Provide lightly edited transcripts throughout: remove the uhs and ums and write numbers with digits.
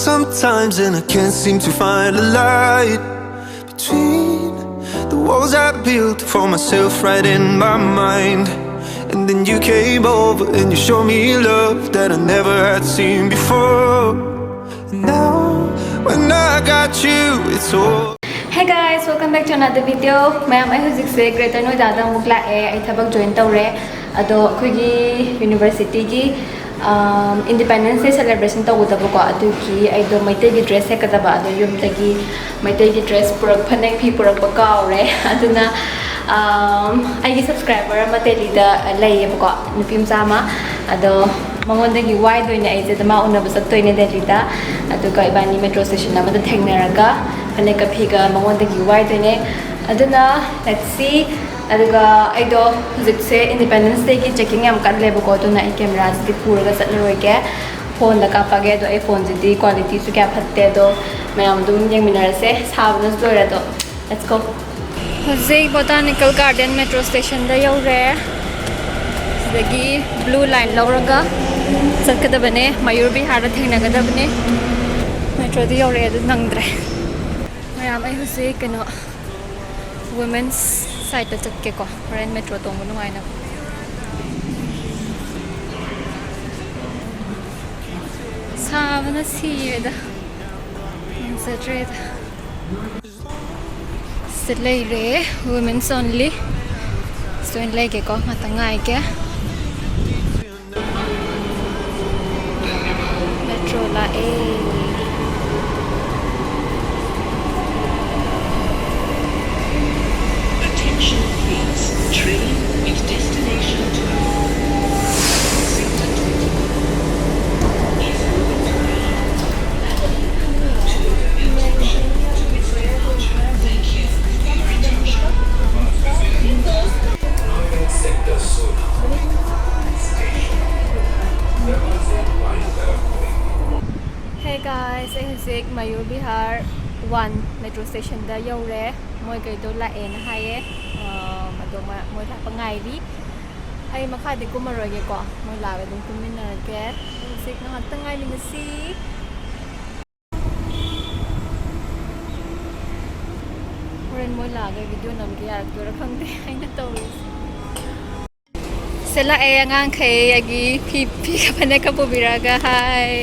sometimes and I can't seem to find a light between the walls I built for myself right in my mind. And then you came over and you showed me love that I never had seen before. And now when I got you, it's all. Hey guys, welcome back to another video. I am Huzikse Greater Noida da mukla I thabak join tawre ado khogi university gi Independence Day celebration tawudaba ko aduki aido maitai gi dress sekadaba ado yum tagi maitai gi dress purak phanek phi purak pa kaure aduna ai gi subscriber ma teli da lay ba ko nupim sama ado mangondagi wai doine ai je dama unaba sattoine deli da aduga ibani metro station amada thengnaraga phanek ka phiga mangondagi wai doine aduna let's see aduga aido hujikse Independence Day ki checking am kan lebo ko tuna I camera di pura satlaroi ke phone da kapage do I phone di quality su kya phatte do mayam dum jeng minarase sabnas lora do let's go Hujik Botanical Garden metro station da yaure dagi blue line lauraga satkadabane Mayur Bihar da thengnagadabane metro di yaure adu nangdre mayam ai hujik keno women's side ta chak ke ko foreign metro tong nu ai na savana sieda concentrate Selaire women's only so in lege ko matangai ke metro la Train with destination to Hey guys, I Hujik Mayur Bihar 1 metro station da yaure moi kai do la en haye madoma moi la pangai di ai makha de ko maroi ge ko moi la be dum kumina ke Hujik na tangai ni si Horen moi la ge video nam ge ar to ra khang de ai na to Sela e ngang khai agi phi ka phane ka pobiraga hai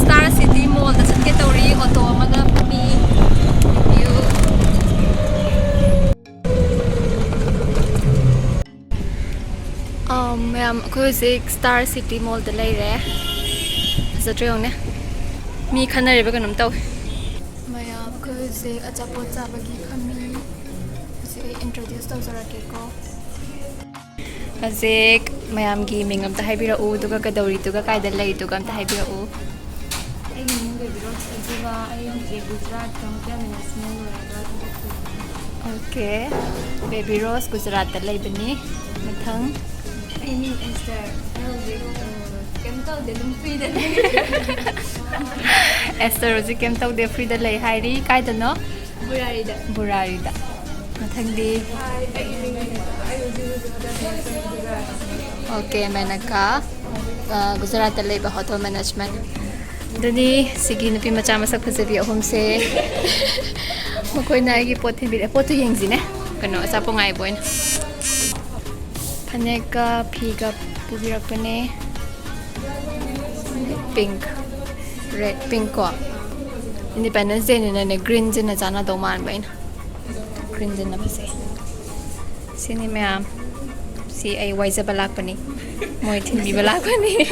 Star City Mall da satke tawri auto amaga mi view ma'am ko Star City Mall da lai re zatrong ne mi khana re ba kanum taw ma'am ko achapot cha bagi khami introduce taw zara ke ko Hujik mayam gi mingam ta haibira u duga kadawri duga kaida lai duga am ta haibira u ai mingam ge biro duga ai je Gujarat kam kya management raga okay baby rose Gujarat ta lai bani mathang ai min Esther kem taw de dum free da Esther Hujik kem taw de free da lai hairi kaida no burari da mathang di Okay, Menaka, Gujarat Labor Hotel Management. Dani, sige na pimacha masak pasabi ahom se. Makoy na igi pot hindi pot yung zine. Kano sa po nga ibon. Paneka piga pubirak pa ne. Pink, red, pink ko. Independence Day na green din na sana daw man ba yun? Green din na pa siya. Sini ma'am. Si ay wise balak pa ni moi thinbi balak pa ni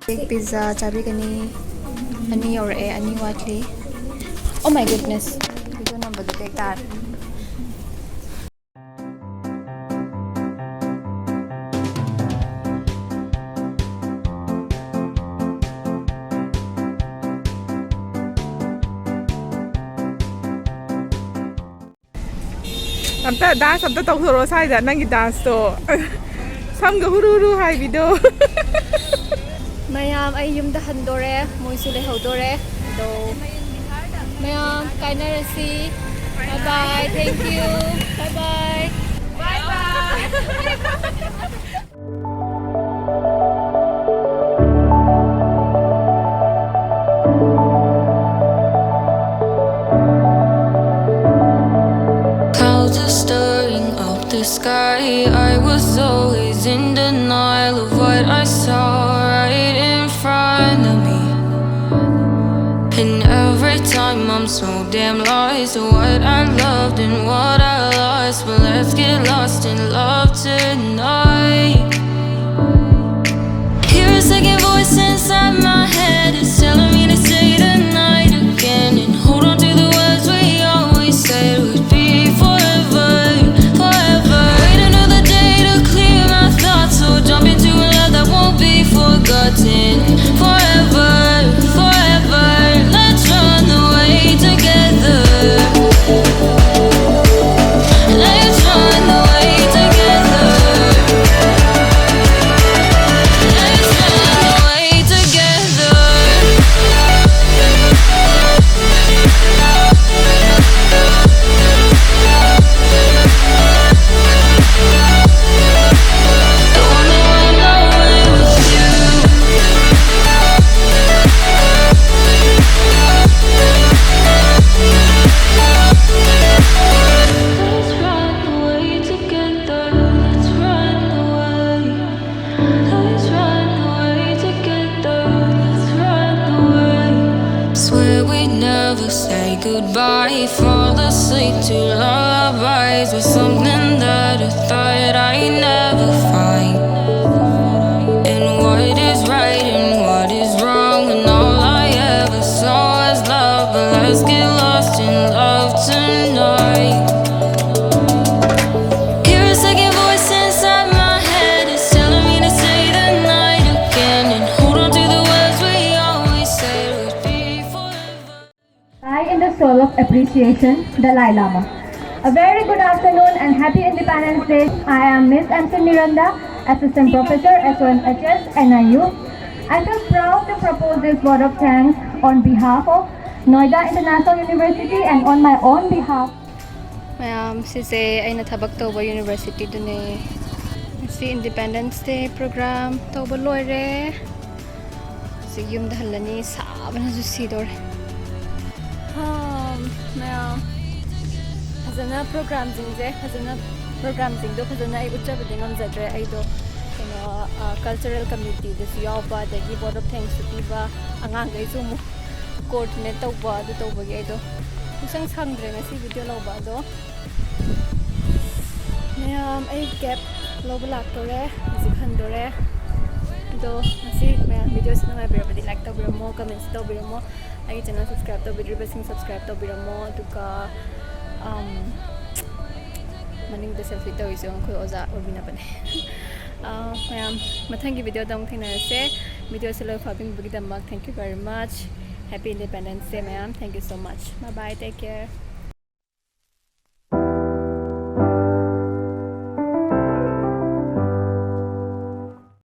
big pizza chabi kani ani or ani watli oh my goodness video number do take that Sampai dah sampai tahu suruh saya dah nanti dance tu, sampai huru hai video. Mayam ay yum da handore moi sule hodore do mayam kaina rasi bye bye thank you bye bye bye bye Clouds are stirring up the sky. I was always in denial of what I saw right in front of me. And every time I'm so damn lost to what I loved and what I lost. But let's get lost in love tonight. Hear a second voice inside my head. It's telling me to say the night again and hold on to the words we always said would be forever, forever. Wait another day to clear my thoughts, so jump into a love that won't be forgotten. Forever, forever. Let's run away together. Let's run away together. Let's run away together. I wanna run away with you. Let's run away together. Let's run away. Let's run away together. Let's run away. Swear we'd never say goodbye. Fall asleep to lullabies with something that I thought I'd never find. And what is right and what is wrong, and all I ever saw was love. But let's get lost in love tonight. Hear a second voice inside my head. It's telling me to say the night again and hold on to the words we always said would be forever. I, in the soul of appreciation, Dalai Lama. A very good afternoon and happy Independence Day. I am Miss MC Miranda, Assistant Professor, SOMHS, NIU. I feel proud to propose this vote of thanks on behalf of Noida International University and on my own behalf. Ma'am, sise aina thabak toba university dune. Si Independence Day program toba loire. Si yum dahalani sabana ju sidore. Ma'am. Fazana program jingje fazana program jingdo fazana ai uchabadi ngamjadre ai do cultural community this yawba dagi board of thanks to piba angang gai su mu coordinate tawba du tawba gi ai do usang sangdre ngasi video lawba do ma'am ai cap lawba laktore jikhandore do ngasi ma'am videos na mabirabadi like tawbiramo comments tawbiramo ai channel subscribe tawbiribasing subscribe tawbiramo duka maning the selfie to is yung ko oza orbina pane ma'am mathangi video dam thina se video selo fabing bugidam thank you very much. Happy Independence Day, ma'am. Thank you so much. Bye bye, take care.